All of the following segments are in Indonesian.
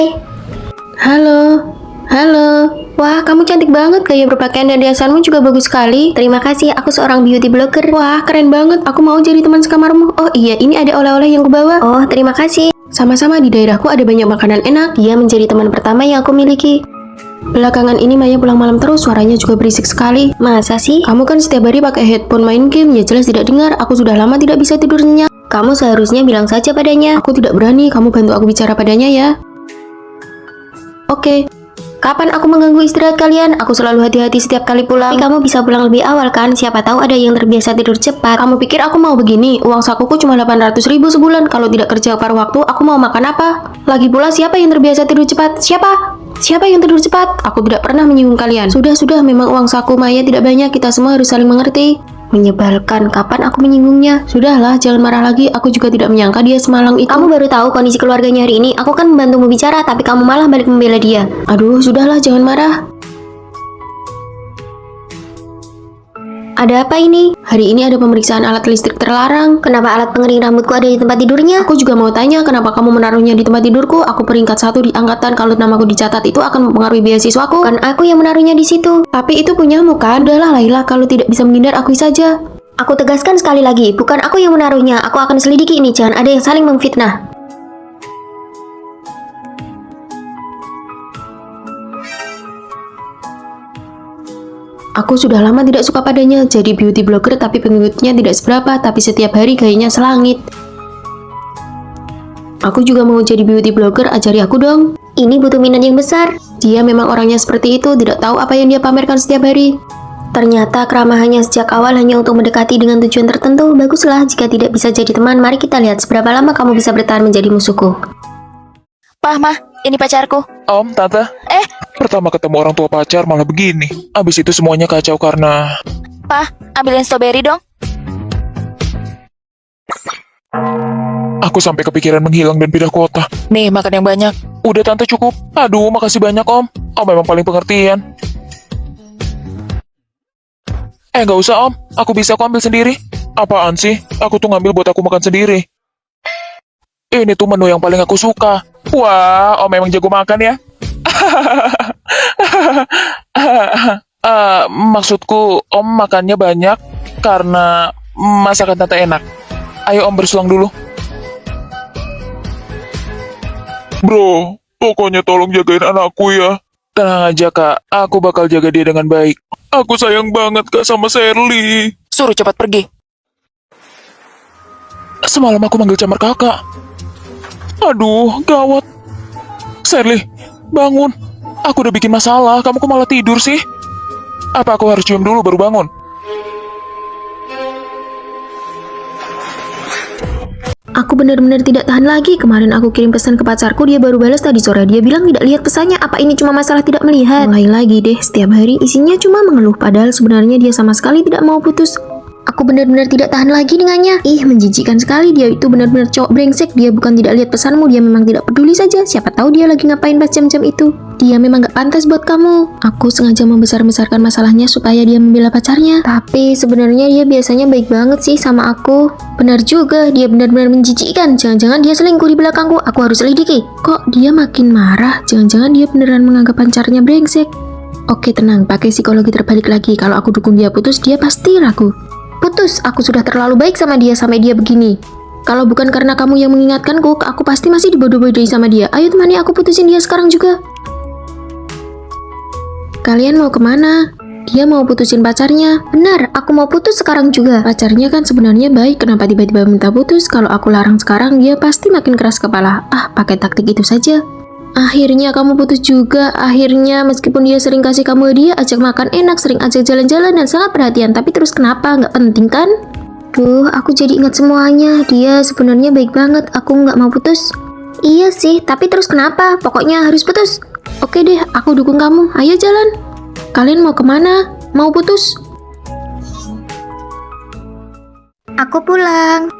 Hai. Halo, halo. Wah, kamu cantik banget. Gaya berpakaian dan riasanmu juga bagus sekali. Terima kasih, aku seorang beauty blogger. Wah, keren banget. Aku mau jadi teman sekamarmu. Oh iya, ini ada oleh-oleh yang kubawa. Oh, terima kasih. Sama-sama, di daerahku ada banyak makanan enak. Dia menjadi teman pertama yang aku miliki. Belakangan ini Maya pulang malam terus, suaranya juga berisik sekali. Masa sih? Kamu kan setiap hari pakai headphone main game, ya jelas tidak dengar. Aku sudah lama tidak bisa tidur nyenyak. Kamu seharusnya bilang saja padanya. Aku tidak berani, kamu bantu aku bicara padanya ya. Oke. Kapan aku mengganggu istirahat kalian? Aku selalu hati-hati setiap kali pulang. Tapi kamu bisa pulang lebih awal kan? Siapa tahu ada yang terbiasa tidur cepat. Kamu pikir aku mau begini? Uang sakuku cuma 800.000 sebulan. Kalau tidak kerja paruh waktu, aku mau makan apa? Lagi pula siapa yang terbiasa tidur cepat? Siapa? Siapa yang tidur cepat? Aku tidak pernah menyinggung kalian. Sudah, memang uang saku Maya tidak banyak. Kita semua harus saling mengerti. Menyebalkan, kapan aku menyinggungnya? Sudahlah, jangan marah lagi. Aku juga tidak menyangka dia semalang itu. Kamu baru tahu kondisi keluarganya hari ini. Aku kan membantumu bicara, tapi kamu malah balik membela dia. Aduh, sudahlah, jangan marah. Ada apa ini? Hari ini ada pemeriksaan alat listrik terlarang. Kenapa alat pengering rambutku ada di tempat tidurnya? Aku juga mau tanya kenapa kamu menaruhnya di tempat tidurku. Aku peringkat 1 di angkatan. Kalau namaku dicatat itu akan mempengaruhi beasiswaku. Kan aku yang menaruhnya di situ. Tapi itu punyamu kan? Udahlah Laila, kalau tidak bisa menghindar akui saja. Aku tegaskan sekali lagi, bukan aku yang menaruhnya. Aku akan selidiki ini, jangan ada yang saling memfitnah. Aku sudah lama tidak suka padanya. Jadi beauty blogger tapi pengikutnya tidak seberapa. Tapi setiap hari gayanya selangit. Aku juga mau jadi beauty blogger, ajari aku dong. Ini butuh minat yang besar. Dia memang orangnya seperti itu, tidak tahu apa yang dia pamerkan setiap hari. Ternyata keramahannya sejak awal hanya untuk mendekati dengan tujuan tertentu. Baguslah, jika tidak bisa jadi teman, mari kita lihat seberapa lama kamu bisa bertahan menjadi musuhku. Pah, Mah, ini pacarku. Om, Tante. Pertama ketemu orang tua pacar malah begini. Abis itu semuanya kacau karena... Pah, ambilin strawberry dong. Aku sampai kepikiran menghilang dan pindah kota. Nih, makan yang banyak. Udah Tante cukup. Aduh, makasih banyak Om. Om memang paling pengertian. Gak usah Om. Aku bisa kok ambil sendiri. Apaan sih? Aku tuh ngambil buat aku makan sendiri. Ini tuh menu yang paling aku suka. Wah, Om memang jago makan ya. Maksudku Om makannya banyak karena masakan Tante enak. Ayo Om bersulang dulu. Bro, pokoknya tolong jagain anakku ya. Tenang aja Kak, aku bakal jaga dia dengan baik. Aku sayang banget Kak sama Sherly. Suruh cepat pergi. Semalam aku manggil camar Kakak. Aduh, gawat. Sherly, bangun. Aku udah bikin masalah, kamu kok malah tidur sih? Apa aku harus cium dulu baru bangun? Aku benar-benar tidak tahan lagi. Kemarin aku kirim pesan ke pacarku, dia baru balas tadi sore. Dia bilang tidak lihat pesannya. Apa ini cuma masalah tidak melihat? Mulai lagi deh, setiap hari isinya cuma mengeluh. Padahal sebenarnya dia sama sekali tidak mau putus. Aku benar-benar tidak tahan lagi dengannya. Ih, menjijikkan sekali. Dia itu benar-benar cowok brengsek. Dia bukan tidak lihat pesanmu, dia memang tidak peduli saja. Siapa tahu dia lagi ngapain pas jam-jam itu. Dia memang gak pantas buat kamu. Aku sengaja membesar-besarkan masalahnya supaya dia membela pacarnya. Tapi sebenarnya dia biasanya baik banget sih sama aku. Benar juga, dia benar-benar menjijikkan. Jangan-jangan dia selingkuh di belakangku. Aku harus selidiki. Kok dia makin marah? Jangan-jangan dia beneran menganggap pacarnya brengsek. Oke, tenang, pakai psikologi terbalik lagi. Kalau aku dukung dia putus, dia pasti ragu. Putus, aku sudah terlalu baik sama dia sampai dia begini. Kalau bukan karena kamu yang mengingatkanku, aku pasti masih dibodoh-bodohi sama dia. Ayo temani aku putusin dia sekarang juga. Kalian mau kemana? Dia mau putusin pacarnya. Benar, aku mau putus sekarang juga. Pacarnya kan sebenarnya baik, kenapa tiba-tiba minta putus? Kalau aku larang sekarang, dia pasti makin keras kepala. Pakai taktik itu saja. Akhirnya kamu putus juga. Akhirnya meskipun dia sering kasih kamu hadiah, ajak makan enak, sering ajak jalan-jalan dan sangat perhatian. Tapi terus kenapa? Nggak penting kan? Duh, aku jadi ingat semuanya. Dia sebenarnya baik banget. Aku nggak mau putus. Iya sih, tapi terus kenapa? Pokoknya harus putus. Oke deh, aku dukung kamu. Ayo jalan. Kalian mau kemana? Mau putus? Aku pulang.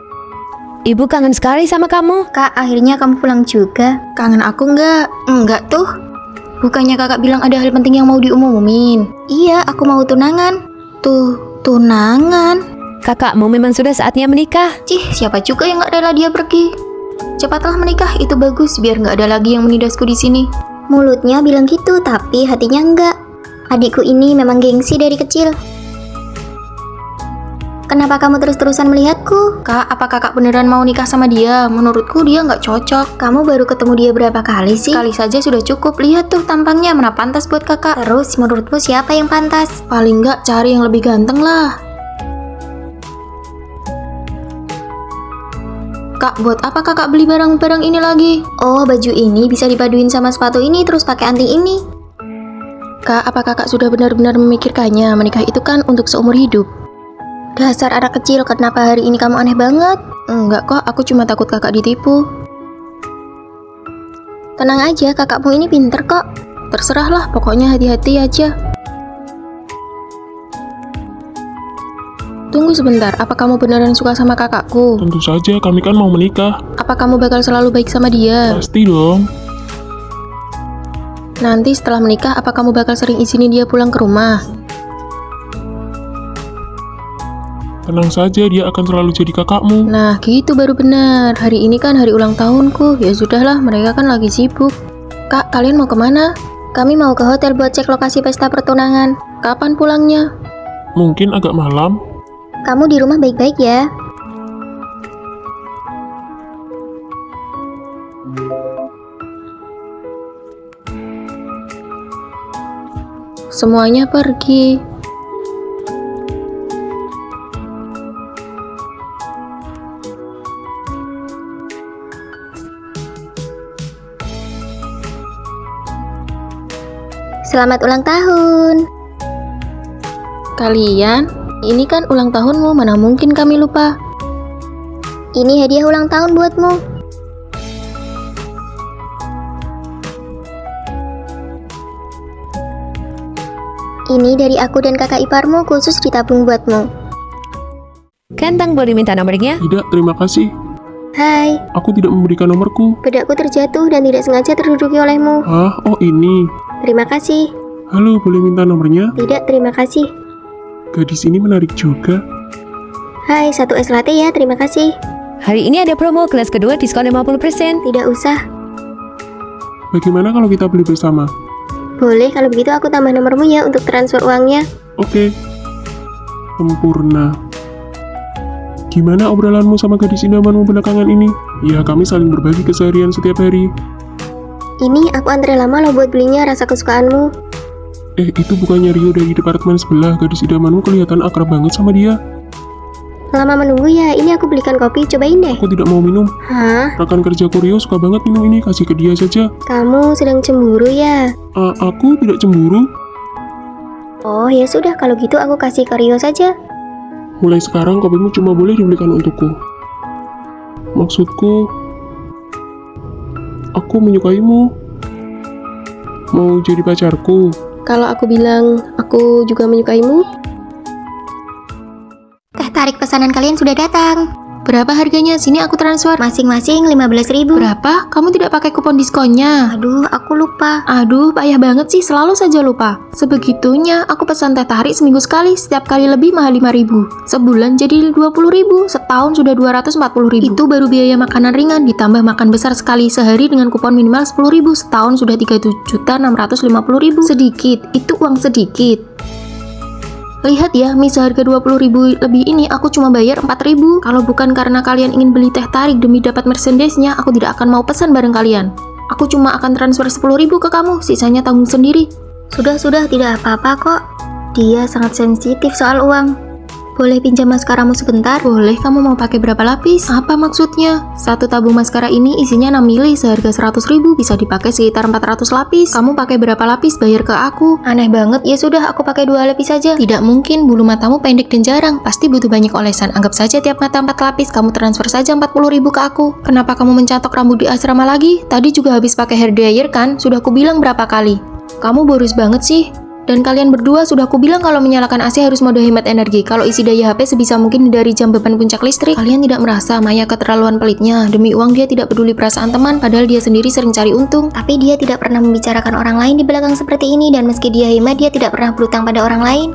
Ibu kangen sekali sama kamu. Kak, akhirnya kamu pulang juga. Kangen aku nggak? Enggak tuh. Bukannya kakak bilang ada hal penting yang mau diumumin? Iya, aku mau tunangan. Tunangan? Kakakmu memang sudah saatnya menikah. Cih, siapa juga yang gak rela dia pergi? Cepatlah menikah, itu bagus, biar nggak ada lagi yang menidasku di sini. Mulutnya bilang gitu, tapi hatinya enggak. Adikku ini memang gengsi dari kecil. Kenapa kamu terus-terusan melihatku? Kak, apa kakak beneran mau nikah sama dia? Menurutku dia nggak cocok. Kamu baru ketemu dia berapa kali sih? Sekali saja sudah cukup, lihat tuh tampangnya, mana pantas buat kakak. Terus menurutmu siapa yang pantas? Paling nggak cari yang lebih ganteng lah. Kak, buat apa kakak beli barang-barang ini lagi? Oh, baju ini bisa dipaduin sama sepatu ini terus pakai anting ini. Kak, apa kakak sudah benar-benar memikirkannya? Menikah itu kan untuk seumur hidup. Dasar anak kecil, kenapa hari ini kamu aneh banget? Enggak kok, aku cuma takut kakak ditipu. Tenang aja, kakakmu ini pinter kok. Terserahlah, pokoknya hati-hati aja. Tunggu sebentar, apa kamu beneran suka sama kakakku? Tentu saja, kami kan mau menikah. Apa kamu bakal selalu baik sama dia? Pasti dong. Nanti setelah menikah, apa kamu bakal sering izinin dia pulang ke rumah? Tenang saja, dia akan selalu jadi kakakmu. Nah, gitu baru benar. Hari ini kan hari ulang tahunku. Ya sudahlah, mereka kan lagi sibuk. Kak, kalian mau kemana? Kami mau ke hotel buat cek lokasi pesta pertunangan. Kapan pulangnya? Mungkin agak malam. Kamu di rumah baik-baik ya. Semuanya pergi. Selamat ulang tahun. Kalian, ini kan ulang tahunmu, mana mungkin kami lupa. Ini hadiah ulang tahun buatmu. Ini dari aku dan kakak iparmu khusus ditabung buatmu. Kentang boleh minta nomornya? Tidak, terima kasih. Hai, Aku tidak memberikan nomorku. bedakku terjatuh dan tidak sengaja terduduki olehmu. Hah? Oh ini. Terima kasih. Halo, boleh minta nomornya? Tidak, terima kasih. Gadis ini menarik juga. Hai, 1 es latte ya, terima kasih. Hari ini ada promo kelas kedua diskon 50%. Tidak usah. Bagaimana kalau kita beli bersama? Boleh, kalau begitu aku tambah nomormu ya untuk transfer uangnya. Oke. Sempurna. Gimana obrolanmu sama gadis idamanmu belakangan ini? Ya, kami saling berbagi keseharian setiap hari. Ini aku antre lama loh buat belinya rasa kesukaanmu. Itu bukannya Rio dari departemen sebelah. Gadis idamanmu kelihatan akrab banget sama dia. Lama menunggu ya, ini aku belikan kopi, cobain deh. Aku tidak mau minum. Hah? Rekan kerjaku Rio suka banget minum ini. Kasih ke dia saja. Kamu sedang cemburu ya? Aku tidak cemburu. Oh ya sudah, kalau gitu aku kasih ke Rio saja. Mulai sekarang kopimu cuma boleh dibelikan untukku. Maksudku, aku menyukaimu. Mau jadi pacarku? Kalau aku bilang aku juga menyukaimu, Teh tarik pesanan kalian sudah datang. berapa harganya? Sini aku transfer. Masing-masing 15.000. Berapa? Kamu tidak pakai kupon diskonnya? Aduh, aku lupa. Aduh, payah banget sih, selalu saja lupa. Sebegitunya, aku pesan teh tarik seminggu sekali, setiap kali lebih mahal 5.000. Sebulan jadi 20.000, setahun sudah 240.000. Itu baru biaya makanan ringan, ditambah makan besar sekali sehari dengan kupon minimal 10.000, setahun sudah 3.650.000. Sedikit, itu uang sedikit. Lihat ya, mie seharga 20.000 lebih ini aku cuma bayar 4.000. Kalau bukan karena kalian ingin beli teh tarik demi dapat merchandise-nya, aku tidak akan mau pesan bareng kalian. Aku cuma akan transfer 10.000 ke kamu, sisanya tanggung sendiri. Sudah, tidak apa-apa kok. Dia sangat sensitif soal uang. Boleh pinjam maskaramu sebentar? Boleh, kamu mau pakai berapa lapis? Apa maksudnya? Satu tabung maskara ini isinya 6 mili seharga 100.000, bisa dipakai sekitar 400 lapis. Kamu pakai berapa lapis? Bayar ke aku. Aneh banget, ya sudah aku pakai 2 lapis saja. Tidak mungkin, bulu matamu pendek dan jarang. Pasti butuh banyak olesan. Anggap saja tiap mata 4 lapis, kamu transfer saja 40.000 ke aku. Kenapa kamu mencatok rambut di asrama lagi? Tadi juga habis pakai hair dryer kan? Sudah aku bilang berapa kali? Kamu boros banget sih. Dan kalian berdua sudah aku bilang kalau menyalakan AC harus mode hemat energi. Kalau isi daya HP sebisa mungkin dari jam beban puncak listrik. Kalian tidak merasa Maya keterlaluan pelitnya. Demi uang dia tidak peduli perasaan teman, padahal dia sendiri sering cari untung. Tapi dia tidak pernah membicarakan orang lain di belakang seperti ini, dan meski dia hemat, dia tidak pernah berutang pada orang lain.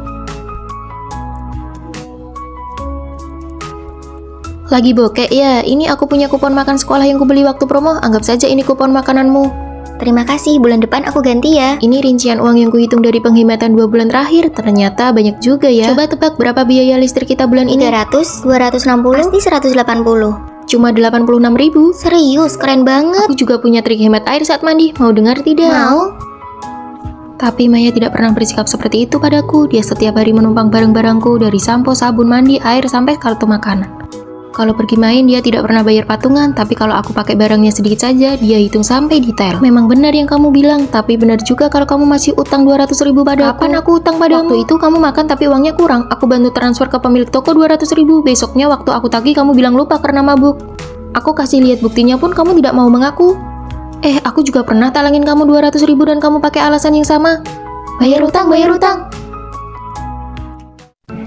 Lagi bokek ya? Ini aku punya kupon makan sekolah yang kubeli waktu promo. Anggap saja ini kupon makananmu. Terima kasih, bulan depan aku ganti ya. Ini rincian uang yang kuhitung dari penghematan 2 bulan terakhir. Ternyata banyak juga ya. Coba tebak berapa biaya listrik kita bulan ini? 300, 260, pasti 180. Cuma 86.000. Serius, keren banget. Aku juga punya trik hemat air saat mandi. Mau dengar tidak? Mau? Tapi Maya tidak pernah bersikap seperti itu padaku. Dia setiap hari menumpang barang-barangku dari sampo, sabun mandi, air, sampai kartu makanan. Kalau pergi main dia tidak pernah bayar patungan, tapi kalau aku pakai barangnya sedikit saja, dia hitung sampai detail. Memang benar yang kamu bilang, tapi benar juga kalau kamu masih utang 200.000 padaku. Kapan aku utang padamu? Waktu itu kamu makan tapi uangnya kurang. Aku bantu transfer ke pemilik toko 200.000. Besoknya waktu aku tagih kamu bilang lupa karena mabuk. Aku kasih lihat buktinya pun kamu tidak mau mengaku. Aku juga pernah talangin kamu 200.000 dan kamu pakai alasan yang sama. Bayar utang, bayar utang.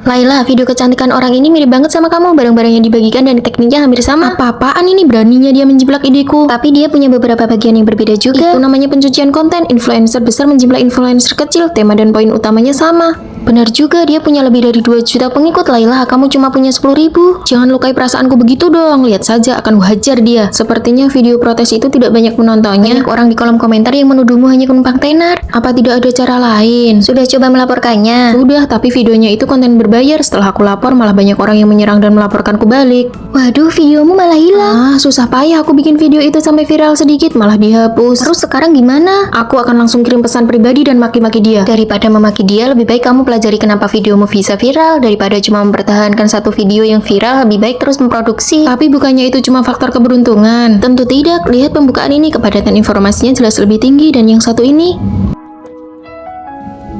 Laila, video kecantikan orang ini mirip banget sama kamu. Barang-barang yang dibagikan dan tekniknya hampir sama. Apa-apaan ini, beraninya dia menjiplak ideku. Tapi dia punya beberapa bagian yang berbeda juga. Itu namanya pencucian konten. Influencer besar menjiplak influencer kecil. Tema dan poin utamanya sama. Benar juga, dia punya lebih dari 2 juta pengikut. Laila, kamu cuma punya 10.000. Jangan lukai perasaanku begitu dong. Lihat saja, akan kuhajar dia. Sepertinya video protes itu tidak banyak penontonnya. Banyak orang di kolom komentar yang menuduhmu hanya penumpang tenar. Apa tidak ada cara lain? Sudah coba melaporkannya? Sudah, tapi videonya itu konten berbayar. Setelah aku lapor, malah banyak orang yang menyerang dan melaporkanku balik. Waduh, videomu malah hilang. Susah payah aku bikin video itu sampai viral sedikit, malah dihapus. Terus sekarang gimana? Aku akan langsung kirim pesan pribadi dan maki-maki dia. Daripada memaki dia, lebih baik kamu pelajari kenapa videomu bisa viral. Daripada cuma mempertahankan satu video yang viral, lebih baik terus memproduksi. Tapi bukannya itu cuma faktor keberuntungan? Tentu tidak. Lihat pembukaan ini, kepadatan informasinya jelas lebih tinggi. Dan yang satu ini,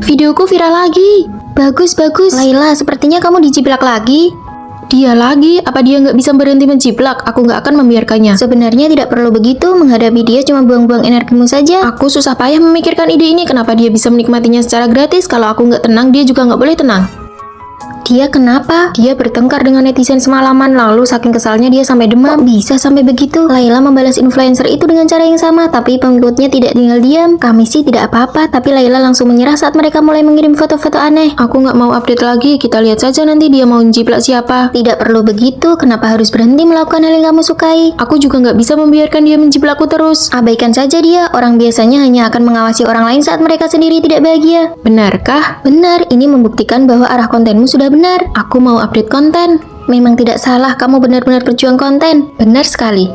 videoku viral lagi. Bagus, bagus. Laila, sepertinya kamu dijiplak lagi. Dia lagi? Apa dia nggak bisa berhenti menjiplak? Aku nggak akan membiarkannya. Sebenarnya tidak perlu begitu. Menghadapi dia cuma buang-buang energimu saja. Aku susah payah memikirkan ide ini. Kenapa dia bisa menikmatinya secara gratis? Kalau aku nggak tenang, dia juga nggak boleh tenang. Dia kenapa? Dia bertengkar dengan netizen semalaman, lalu saking kesalnya dia sampai demam. Kok bisa sampai begitu? Laila membalas influencer itu dengan cara yang sama, tapi pengikutnya tidak tinggal diam. Kami sih tidak apa-apa, tapi Laila langsung menyerah saat mereka mulai mengirim foto-foto aneh. Aku nggak mau update lagi, kita lihat saja nanti dia mau menjiplak siapa. Tidak perlu begitu, kenapa harus berhenti melakukan hal yang kamu sukai? Aku juga nggak bisa membiarkan dia menjiplakku terus. Abaikan saja dia, orang biasanya hanya akan mengawasi orang lain saat mereka sendiri tidak bahagia. Benarkah? Benar, ini membuktikan bahwa arah kontenmu sudah benar. Aku mau update konten. Memang tidak salah, kamu benar-benar pejuang konten. Benar sekali.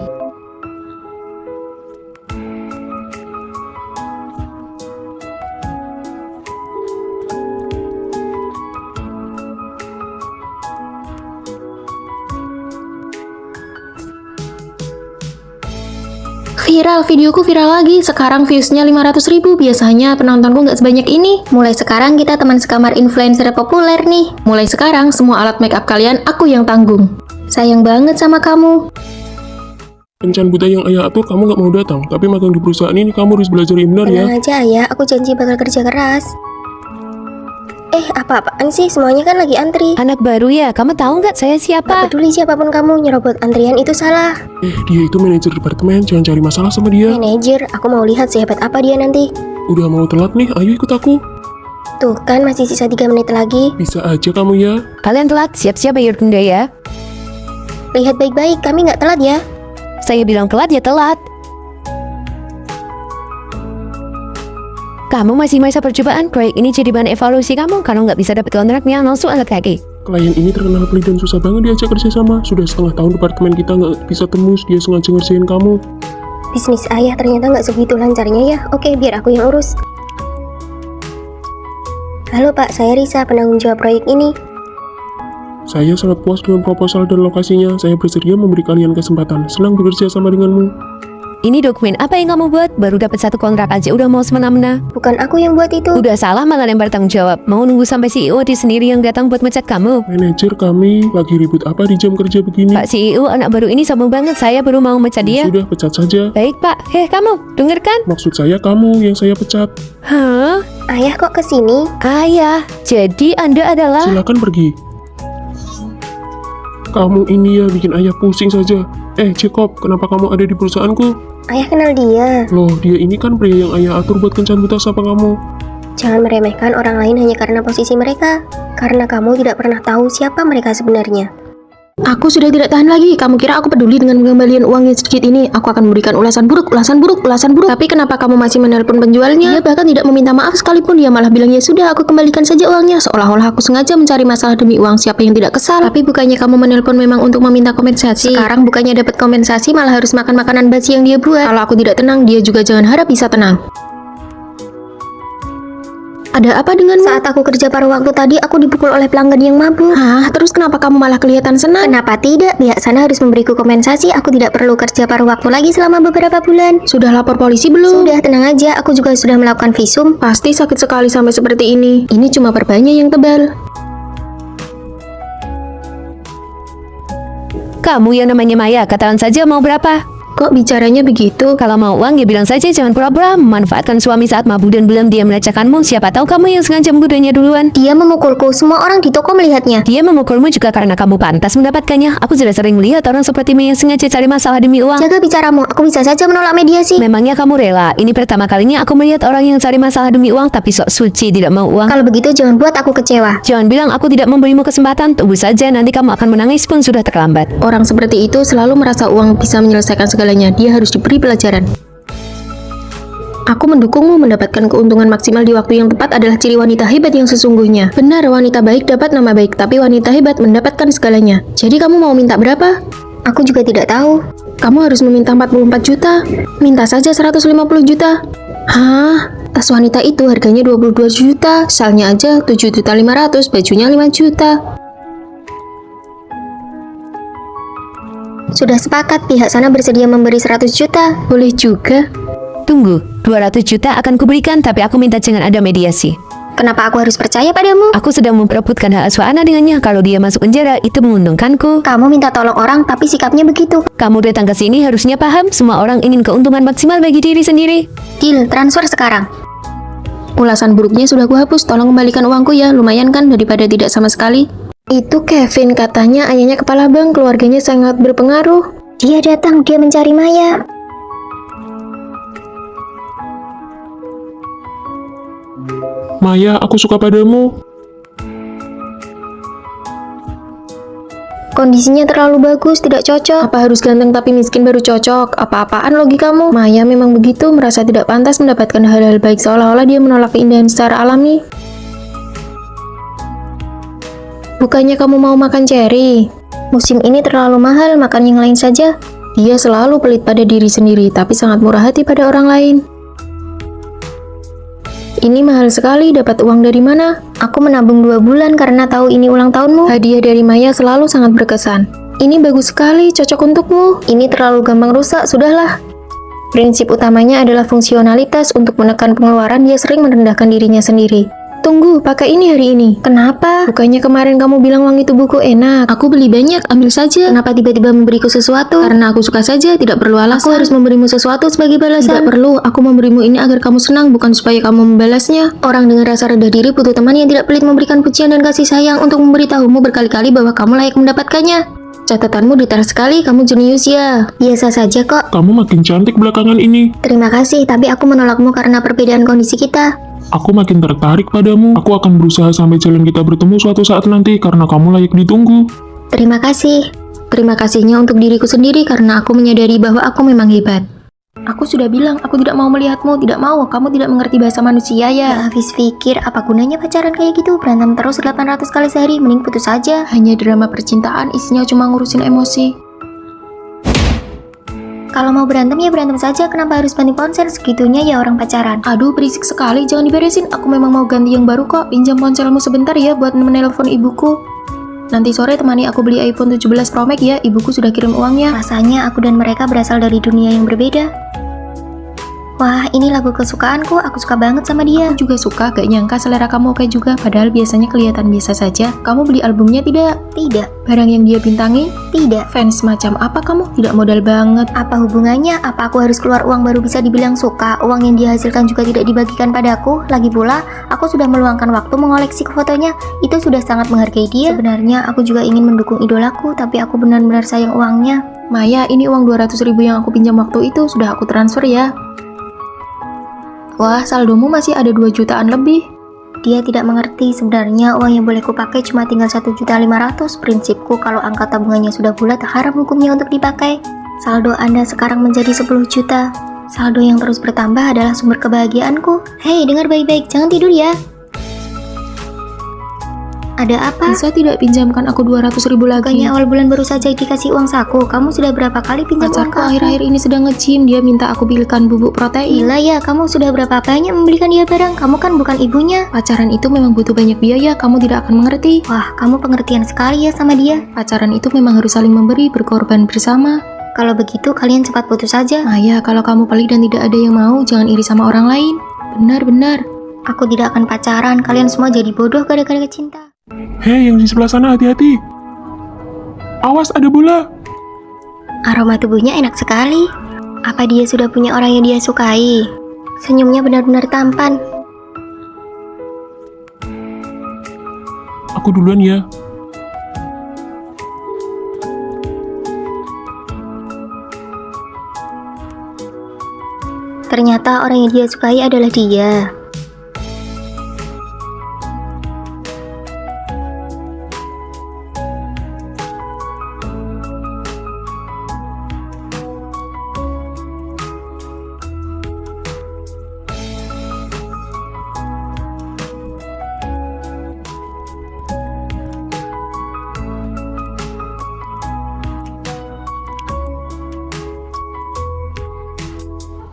Viral, videoku viral lagi. Sekarang viewsnya 500.000. Biasanya penontonku nggak sebanyak ini. Mulai sekarang kita teman sekamar influencer populer nih. Mulai sekarang semua alat makeup kalian aku yang tanggung. Sayang banget sama kamu. Kencan buta yang ayah atur kamu nggak mau datang, tapi magang di perusahaan ini kamu harus belajar yang benar ya. Tenang aja ayah, aku janji bakal kerja keras. Apa-apaan sih? Semuanya kan lagi antri. Anak baru ya, kamu tahu nggak saya Gak siapa? peduli siapapun kamu, nyerobot antrian itu salah. Dia itu manajer departemen, jangan cari masalah sama dia. Manajer, aku mau lihat sehebat apa dia nanti. Udah mau telat nih, ayo ikut aku. Tuh kan masih sisa 3 menit lagi. Bisa aja kamu ya. Kalian telat, siap-siap bayar denda ya. Lihat baik-baik, kami nggak telat ya. Saya bilang telat ya telat. Kamu masih masa percobaan, proyek ini jadi bahan evaluasi kamu. Kalau nggak bisa dapat kontraknya, langsung angkat kaki. Klien ini terkenal pelit dan susah banget diajak kerja sama. Sudah setengah tahun departemen kita nggak bisa tembus, dia sengaja ngerjain kamu. Bisnis ayah ternyata nggak segitu lancarnya ya. Oke, biar aku yang urus. Halo Pak, saya Risa, penanggung jawab proyek ini. Saya sangat puas dengan proposal dan lokasinya. Saya bersedia memberi kalian kesempatan. Senang bekerja sama denganmu. Ini dokumen apa yang kamu buat? Baru dapat 1 kontrak aja udah mau semena-mena. Bukan aku yang buat itu. Udah salah malah lempar tanggung jawab. Mau nunggu sampai CEO di sendiri yang datang buat mecat kamu. Manajer kami lagi ribut apa di jam kerja begini? Pak CEO anak baru ini sombong banget. Saya baru mau mecat dia. Sudah, pecat saja. Baik Pak. Kamu dengarkan? Maksud saya kamu yang saya pecat. Hah? Ayah kok kesini? Ayah. Jadi Anda adalah... Silakan pergi. Kamu ini ya bikin ayah pusing saja. Jacob, kenapa kamu ada di perusahaanku? Ayah kenal dia. Loh, dia ini kan pria yang ayah atur buat kencan buta sama kamu. Jangan meremehkan orang lain hanya karena posisi mereka. Karena kamu tidak pernah tahu siapa mereka sebenarnya. Aku sudah tidak tahan lagi. Kamu kira aku peduli dengan pengembalian uang yang sedikit ini? Aku akan memberikan ulasan buruk. Tapi kenapa kamu masih menelpon penjualnya? Dia bahkan tidak meminta maaf sekalipun. Dia malah bilang, ya sudah, aku kembalikan saja uangnya. Seolah-olah aku sengaja mencari masalah demi uang. Siapa yang tidak kesal? Tapi bukannya kamu menelpon memang untuk meminta kompensasi? Sekarang bukannya dapat kompensasi, malah harus makan makanan basi yang dia buat. Kalau aku tidak tenang, dia juga jangan harap bisa tenang. Ada apa denganmu? Saat aku kerja paruh waktu tadi, aku dipukul oleh pelanggan yang mabuk. Hah? Terus kenapa kamu malah kelihatan senang? Kenapa tidak? Pihak sana harus memberiku kompensasi. Aku tidak perlu kerja paruh waktu lagi selama beberapa bulan. Sudah lapor polisi belum? Sudah, tenang aja. Aku juga sudah melakukan visum. Pasti sakit sekali sampai seperti ini. Ini cuma perbannya yang tebal. Kamu yang namanya Maya, katakan saja mau berapa? Kok bicaranya begitu? Kalau mau uang, ya bilang saja, jangan pura-pura memanfaatkan suami saat mabuk dan belum dia melecehkanmu. Siapa tahu kamu yang sengaja menggodanya duluan. Dia memukulku. Semua orang di toko melihatnya. Dia memukulmu juga karena kamu pantas mendapatkannya. Aku sudah sering melihat orang sepertimu yang sengaja cari masalah demi uang. Jaga bicaramu. Aku bisa saja menolak mediasi. Memangnya kamu rela? Ini pertama kalinya aku melihat orang yang cari masalah demi uang tapi sok suci tidak mau uang. Kalau begitu jangan buat aku kecewa. Jangan bilang aku tidak memberimu kesempatan. Tunggu saja, nanti kamu akan menangis pun sudah terlambat. Orang seperti itu selalu merasa uang bisa menyelesaikan segalanya. Dia harus diberi pelajaran. Aku mendukungmu. Mendapatkan keuntungan maksimal di waktu yang tepat adalah ciri wanita hebat yang sesungguhnya. Benar, wanita baik dapat nama baik, tapi wanita hebat mendapatkan segalanya. Jadi kamu mau minta berapa? Aku juga tidak tahu. Kamu harus meminta 44 juta. Minta saja 150 juta. Hah? Tas wanita itu harganya 22 juta. Salnya aja 7.500.000, bajunya 5 juta. Sudah sepakat, pihak sana bersedia memberi 100 juta. Boleh juga. Tunggu, 200 juta akan kuberikan tapi aku minta jangan ada mediasi. Kenapa aku harus percaya padamu? Aku sedang memperebutkan hak asuh Ana dengannya. Kalau dia masuk penjara, itu menguntungkanku. Kamu minta tolong orang, tapi sikapnya begitu. Kamu datang ke sini harusnya paham, semua orang ingin keuntungan maksimal bagi diri sendiri. Deal, transfer sekarang. Ulasan buruknya sudah kuhapus. Tolong kembalikan uangku ya. Lumayan kan daripada tidak sama sekali. Itu Kevin, katanya ayahnya kepala bank, keluarganya sangat berpengaruh. Dia datang, dia mencari Maya. Maya, aku suka padamu. Kondisinya terlalu bagus, tidak cocok. Apa harus ganteng tapi miskin baru cocok? Apa-apaan logikamu? Maya memang begitu, merasa tidak pantas mendapatkan hal-hal baik seolah-olah dia menolak keindahan secara alami. Bukannya kamu mau makan cherry? Musim ini terlalu mahal, makan yang lain saja. Dia selalu pelit pada diri sendiri, tapi sangat murah hati pada orang lain. Ini mahal sekali, dapat uang dari mana? Aku menabung 2 bulan karena tahu ini ulang tahunmu. Hadiah dari Maya selalu sangat berkesan. Ini bagus sekali, cocok untukmu. Ini terlalu gampang rusak, sudahlah. Prinsip utamanya adalah fungsionalitas. Untuk menekan pengeluaran, dia sering merendahkan dirinya sendiri. Tunggu, pakai ini hari ini. Kenapa? Bukannya kemarin kamu bilang uang itu buku enak. Aku beli banyak, ambil saja. Kenapa tiba-tiba memberiku sesuatu? Karena aku suka saja, tidak perlu alasan. Aku harus memberimu sesuatu sebagai balasan. Tidak perlu, aku memberimu ini agar kamu senang, bukan supaya kamu membalasnya. Orang dengan rasa rendah diri butuh teman yang tidak pelit memberikan pujian dan kasih sayang untuk memberitahumu berkali-kali bahwa kamu layak mendapatkannya. Catatanmu detail sekali, kamu jenius ya. Biasa saja kok. Kamu makin cantik belakangan ini. Terima kasih, tapi aku menolakmu karena perbedaan kondisi kita. Aku makin tertarik padamu. Aku akan berusaha sampai jalan kita bertemu suatu saat nanti karena kamu layak ditunggu. Terima kasih. Terima kasihnya untuk diriku sendiri karena aku menyadari bahwa aku memang hebat. Aku sudah bilang, aku tidak mau melihatmu, tidak mau. Kamu tidak mengerti bahasa manusia ya. Gak habis pikir, apa gunanya pacaran kayak gitu? Berantem terus 800 kali sehari, mending putus aja. Hanya drama percintaan, isinya cuma ngurusin emosi. Kalau mau berantem ya berantem saja, kenapa harus banting ponsel? Segitunya ya orang pacaran. Aduh, berisik sekali, jangan diberesin. Aku memang mau ganti yang baru kok. Pinjam ponselmu sebentar ya buat menelpon ibuku. Nanti sore temani aku beli iPhone 17 Pro Max ya, ibuku sudah kirim uangnya. Rasanya aku dan mereka berasal dari dunia yang berbeda. Wah, ini lagu kesukaanku, aku suka banget sama dia. Aku juga suka, gak nyangka selera kamu oke juga, padahal biasanya kelihatan biasa saja. Kamu beli albumnya tidak? Tidak. Barang yang dia bintangi? Tidak. Fans macam apa kamu? Tidak modal banget. Apa hubungannya? Apa aku harus keluar uang baru bisa dibilang suka? Uang yang dihasilkan juga tidak dibagikan padaku. Lagi pula, aku sudah meluangkan waktu mengoleksi fotonya. Itu sudah sangat menghargai dia. Sebenarnya aku juga ingin mendukung idolaku, tapi aku benar-benar sayang uangnya. Maya, ini uang 200.000 yang aku pinjam waktu itu sudah aku transfer ya. Wah, saldomu masih ada 2 jutaan lebih. Dia tidak mengerti sebenarnya uang yang boleh kupakai cuma tinggal 1.500.000. Prinsipku kalau angka tabungannya sudah bulat, haram hukumnya untuk dipakai. Saldo Anda sekarang menjadi 10 juta. Saldo yang terus bertambah adalah sumber kebahagiaanku. Hei, dengar baik-baik, jangan tidur ya. Ada apa? Bisa tidak pinjamkan aku 200.000 lagi? Bukannya awal bulan baru saja dikasih uang saku. Kamu sudah berapa kali pinjam uang Pacarku ke aku? akhir-akhir ini sedang nge-gym. Dia minta aku belikan bubuk protein. Gila ya, kamu sudah berapa banyak membelikan dia barang? Kamu kan bukan ibunya. Pacaran itu memang butuh banyak biaya. Kamu tidak akan mengerti. Wah, kamu pengertian sekali ya sama dia. Pacaran itu memang harus saling memberi, berkorban bersama. Kalau begitu, kalian cepat putus saja. Maya, kalau kamu pelit dan tidak ada yang mau, jangan iri sama orang lain. Benar-benar. Aku tidak akan pacaran. Kalian semua jadi bodoh gara-gara cinta. Hei, yang di sebelah sana hati-hati. Awas, ada bola. Aroma tubuhnya enak sekali. Apa dia sudah punya orang yang dia sukai? Senyumnya benar-benar tampan. Aku duluan ya. Ternyata orang yang dia sukai adalah dia.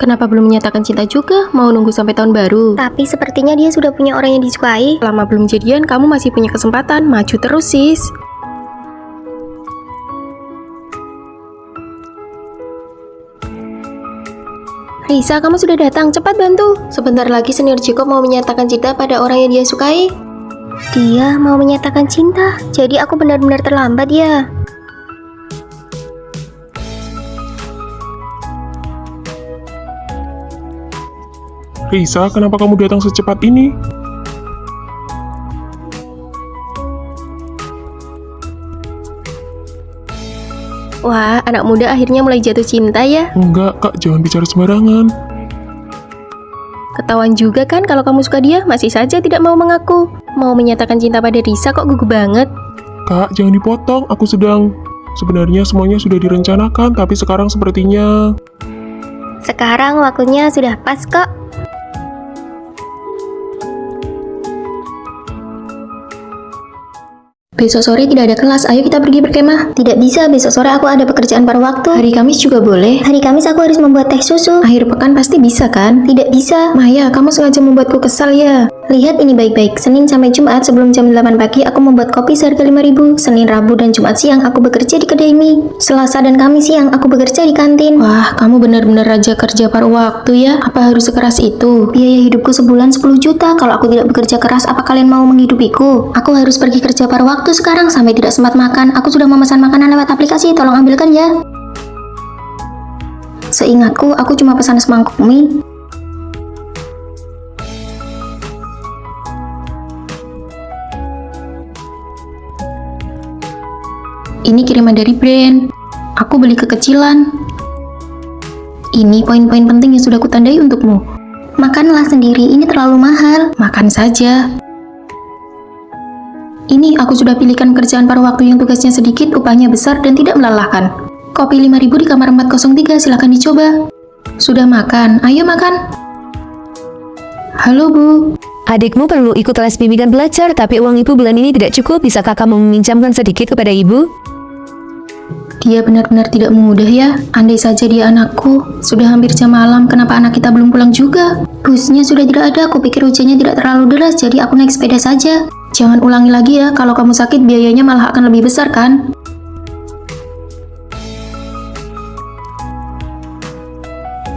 Kenapa belum menyatakan cinta juga? Mau nunggu sampai tahun baru? Tapi sepertinya dia sudah punya orang yang disukai. Lama belum jadian, kamu masih punya kesempatan. Maju terus, sis. Risa, kamu sudah datang. Cepat bantu. Sebentar lagi senior Jacob mau menyatakan cinta pada orang yang dia sukai. Dia mau menyatakan cinta. Jadi aku benar-benar terlambat ya. Risa, kenapa kamu datang secepat ini? Wah, anak muda akhirnya mulai jatuh cinta ya. Enggak, Kak, jangan bicara sembarangan. Ketahuan juga kan kalau kamu suka dia, masih saja tidak mau mengaku. Mau menyatakan cinta pada Risa kok gugup banget. Kak, jangan dipotong, aku sedang... Sebenarnya semuanya sudah direncanakan, tapi sekarang sepertinya... Sekarang waktunya sudah pas kok. Besok sore tidak ada kelas, ayo kita pergi berkemah. Tidak bisa, besok sore aku ada pekerjaan paruh waktu. Hari Kamis juga boleh. Hari Kamis aku harus membuat teh susu. Akhir pekan pasti bisa kan? Tidak bisa. Maya, kamu sengaja membuatku kesal ya. Lihat ini baik-baik. Senin sampai Jumat sebelum jam 8 pagi aku membuat kopi seharga 5.000. Senin, Rabu, dan Jumat siang aku bekerja di kedai mie. Selasa dan Kamis siang aku bekerja di kantin. Wah, kamu benar-benar raja kerja paruh waktu ya. Apa harus sekeras itu? Biaya hidupku sebulan 10 juta. Kalau aku tidak bekerja keras, apa kalian mau menghidupiku? Aku harus pergi kerja paruh waktu sekarang sampai tidak sempat makan. Aku sudah memesan makanan lewat aplikasi, tolong ambilkan ya. Seingatku, aku cuma pesan semangkuk mie. Ini kiriman dari brand. Aku beli kekecilan. Ini poin-poin penting yang sudah kutandai untukmu. Makanlah sendiri, ini terlalu mahal. Makan saja. Ini aku sudah pilihkan kerjaan paruh waktu yang tugasnya sedikit, upahnya besar dan tidak melelahkan. Kopi 5.000 di kamar 403, silahkan dicoba. Sudah makan? Ayo makan. Halo Bu. Adikmu perlu ikut les bimbingan belajar, tapi uang ibu bulan ini tidak cukup. Bisakah kamu meminjamkan sedikit kepada ibu? Dia benar-benar tidak mudah ya. Andai saja dia anakku. Sudah hampir jam malam, kenapa anak kita belum pulang juga? Busnya sudah tidak ada, aku pikir hujannya tidak terlalu deras, jadi aku naik sepeda saja. Jangan ulangi lagi ya, kalau kamu sakit biayanya malah akan lebih besar kan?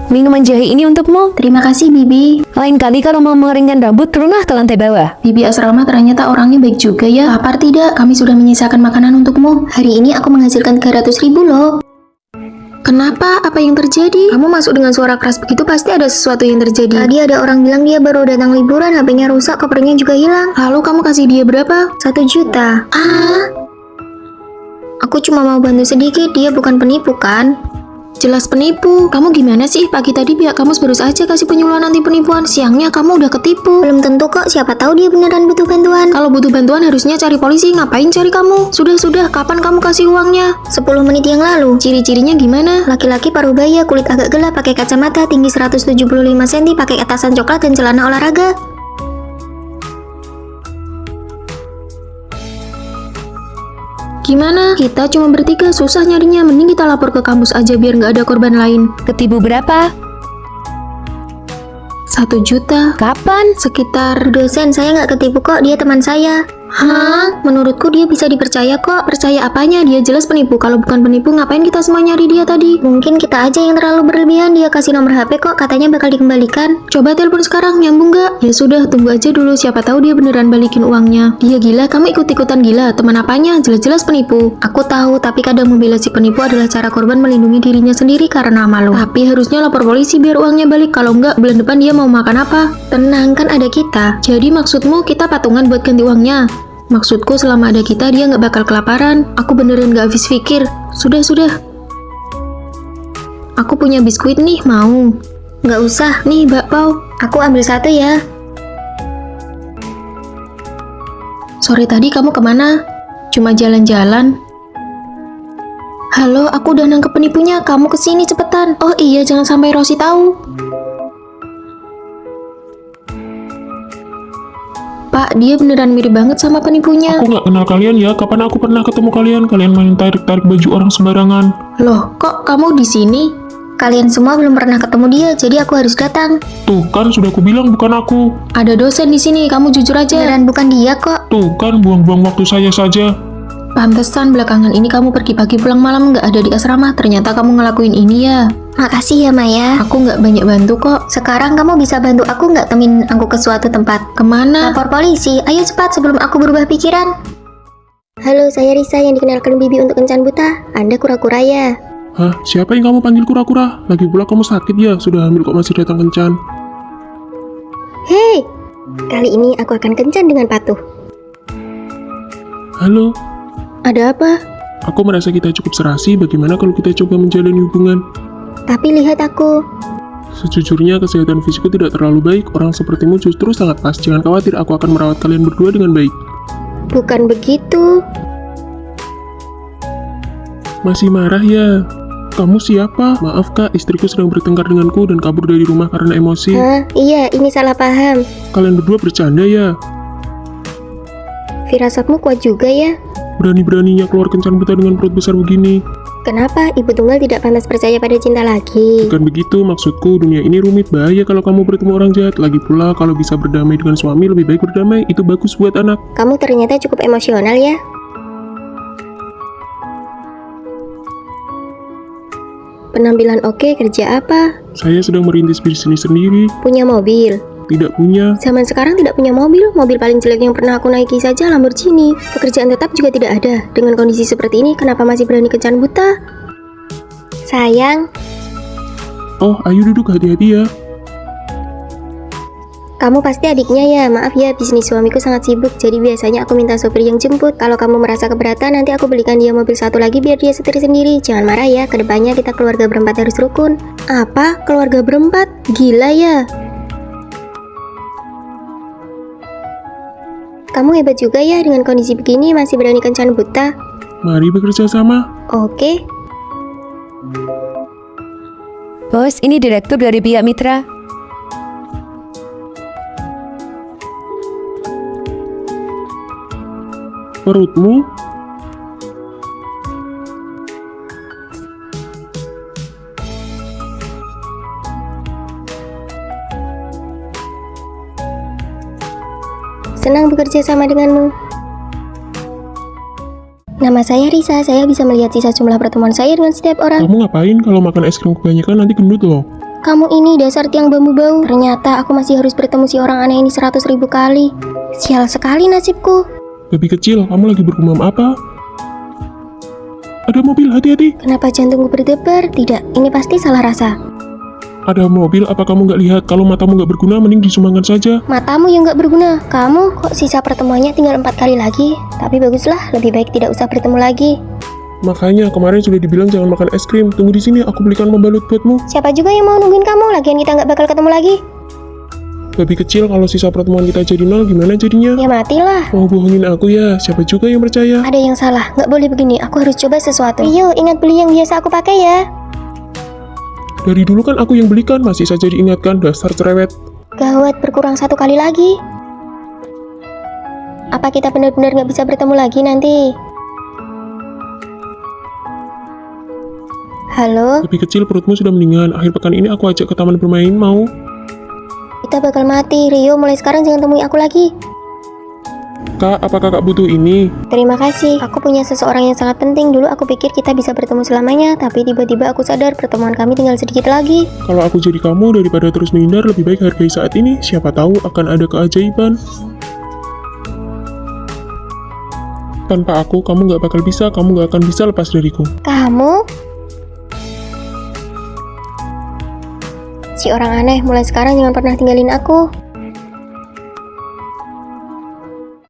Minuman jahe ini untukmu. Terima kasih, Bibi. Lain kali kalau mau mengeringkan rambut, turunlah ke lantai bawah. Bibi asrama ternyata orangnya baik juga ya. Lapar tidak? Kami sudah menyisakan makanan untukmu. Hari ini aku menghasilkan 300.000 loh. Kenapa? Apa yang terjadi? Kamu masuk dengan suara keras begitu, pasti ada sesuatu yang terjadi. Tadi ada orang bilang dia baru datang liburan, HP-nya rusak, kopernya juga hilang. Lalu kamu kasih dia berapa? 1 juta. Aku cuma mau bantu sedikit, dia bukan penipu kan? Jelas penipu. Kamu gimana sih? Pagi tadi pihak kampus baru saja kasih penyuluhan anti penipuan. Siangnya kamu udah ketipu. Belum tentu kok, siapa tahu dia beneran butuh bantuan. Kalau butuh bantuan harusnya cari polisi. Ngapain cari kamu? Sudah, kapan kamu kasih uangnya? 10 menit yang lalu. Ciri-cirinya gimana? Laki-laki parubaya, kulit agak gelap, pakai kacamata, tinggi 175 cm, pakai atasan coklat dan celana olahraga. Gimana? Kita cuma bertiga, susah nyarinya. Mending kita lapor ke kampus aja biar nggak ada korban lain. Ketipu berapa? 1 juta. Kapan? Sekitar... Dosen, saya nggak ketipu kok, dia teman saya. Hah? Menurutku dia bisa dipercaya kok. Percaya apanya? Dia jelas penipu. Kalau bukan penipu, ngapain kita semua nyari dia tadi? Mungkin kita aja yang terlalu berlebihan, dia kasih nomor HP kok, katanya bakal dikembalikan. Coba telepon sekarang, nyambung nggak? Ya sudah, tunggu aja dulu. Siapa tahu dia beneran balikin uangnya. Dia gila, kamu ikut-ikutan gila. Teman apanya? Jelas-jelas penipu. Aku tahu, tapi kadang membela si penipu adalah cara korban melindungi dirinya sendiri karena malu. Tapi harusnya lapor polisi biar uangnya balik. Kalau nggak, bulan depan dia mau makan apa? Tenang, kan ada kita. Jadi maksudmu kita patungan buat ganti uangnya? Maksudku selama ada kita dia nggak bakal kelaparan. Aku beneran nggak habis pikir. Sudah. Aku punya biskuit nih, mau? Nggak usah, Nih bakpao. aku ambil 1 ya. Sore tadi kamu kemana? Cuma jalan-jalan. Halo, aku udah nangkep penipunya. Kamu kesini cepetan. Oh iya, jangan sampai Rosi tahu. Pak, dia beneran mirip banget sama penipunya. Aku nggak kenal kalian ya. Kapan aku pernah ketemu kalian? Kalian main tarik-tarik baju orang sembarangan. Loh, kok kamu di sini? Kalian semua belum pernah ketemu dia, jadi aku harus datang. Tuh kan sudah aku bilang bukan aku. Ada dosen di sini, kamu jujur aja. Beneran bukan dia kok. Tuh kan buang-buang waktu saya saja. Pantesan belakangan ini kamu pergi pagi pulang malam nggak ada di asrama. Ternyata kamu ngelakuin ini ya. Makasih ya Maya. Aku nggak banyak bantu kok. Sekarang kamu bisa bantu aku nggak temenin aku ke suatu tempat? Kemana? Lapor polisi, ayo cepat sebelum aku berubah pikiran. Halo, saya Risa yang dikenalkan Bibi untuk kencan buta. Anda kura-kura ya? Hah? Siapa yang kamu panggil kura-kura? Lagi pula kamu sakit ya? Sudah hamil kok masih datang kencan? Hei, kali ini aku akan kencan dengan patuh. Halo? Ada apa? Aku merasa kita cukup serasi. Bagaimana kalau kita coba menjalani hubungan? Tapi lihat aku. Sejujurnya kesehatan fisikku tidak terlalu baik. Orang sepertimu justru sangat pas. Jangan khawatir, aku akan merawat kalian berdua dengan baik. Bukan begitu. Masih marah ya? Kamu siapa? Maaf kak, istriku sedang bertengkar denganku dan kabur dari rumah karena emosi. Hah? Iya, ini salah paham. Kalian berdua bercanda ya? Firasatmu kuat juga ya? Berani-beraninya keluar kencan buta dengan perut besar begini. Kenapa Ibu Tunggal tidak pantas percaya pada cinta lagi? Bukan begitu, maksudku dunia ini rumit, bahaya kalau kamu bertemu orang jahat. Lagi pula kalau bisa berdamai dengan suami, lebih baik berdamai, itu bagus buat anak. Kamu ternyata cukup emosional ya? Penampilan oke, kerja apa? Saya sedang merintis bisnis sendiri. Punya mobil? Tidak punya. Zaman sekarang tidak punya mobil. Mobil paling jelek yang pernah aku naiki saja Lamborghini. Pekerjaan tetap juga tidak ada. Dengan kondisi seperti ini, kenapa masih berani kencan buta? Sayang, Oh, ayo duduk, hati-hati ya. kamu pasti adiknya ya? Maaf ya, bisnis suamiku sangat sibuk. Jadi biasanya aku minta sopir yang jemput. Kalau kamu merasa keberatan, nanti aku belikan dia mobil 1 lagi biar dia setir sendiri. Jangan marah ya, kedepannya kita keluarga berempat harus rukun. Apa? Keluarga berempat? Gila ya? Kamu hebat juga ya, dengan kondisi begini masih berani kencan buta. Mari bekerja sama. Oke. Bos, ini direktur dari pihak mitra. Perutmu? Senang bekerja sama denganmu. Nama saya Risa, saya bisa melihat sisa jumlah pertemuan saya dengan setiap orang. Kamu ngapain kalau makan es krim kebanyakan nanti gendut loh? Kamu ini dasar tiang bambu bau. Ternyata aku masih harus bertemu si orang aneh ini 100.000 kali. Sial sekali nasibku. Babi kecil, kamu lagi bergumam apa? Ada mobil, hati-hati. Kenapa jantungku berdebar? Tidak, ini pasti salah rasa. Ada mobil, apa kamu nggak lihat? Kalau matamu nggak berguna, mending disumbangkan saja. Matamu yang gak berguna. Kamu kok sisa pertemuannya tinggal 4 kali lagi. Tapi baguslah, lebih baik tidak usah bertemu lagi. Makanya kemarin sudah dibilang jangan makan es krim. Tunggu di sini, aku belikan pembalut buatmu. Siapa juga yang mau nungguin kamu? Lagian kita nggak bakal ketemu lagi. Babi kecil, kalau sisa pertemuan kita jadi nol, gimana jadinya? Ya matilah. Mau bohongin aku ya? Siapa juga yang percaya? Ada yang salah, nggak boleh begini. Aku harus coba sesuatu. Rio, ingat beli yang biasa aku pakai ya. Dari dulu kan aku yang belikan, masih saja diingatkan, dasar cerewet. Gawat, berkurang 1 kali lagi. Apa kita benar-benar nggak bisa bertemu lagi nanti? Halo, Babi kecil, perutmu sudah mendingan. Akhir pekan ini aku ajak ke taman bermain, mau? kita bakal mati. Rio, mulai sekarang jangan temui aku lagi. Kak, apa kakak butuh ini? Terima kasih. Aku punya seseorang yang sangat penting. Dulu aku pikir kita bisa bertemu selamanya, tapi tiba-tiba aku sadar pertemuan kami tinggal sedikit lagi. Kalau aku jadi kamu, daripada terus menghindar, lebih baik hargai saat ini. Siapa tahu akan ada keajaiban. Tanpa aku, kamu gak bakal bisa. Kamu gak akan bisa lepas dariku. Kamu? Si orang aneh, mulai sekarang jangan pernah tinggalin aku.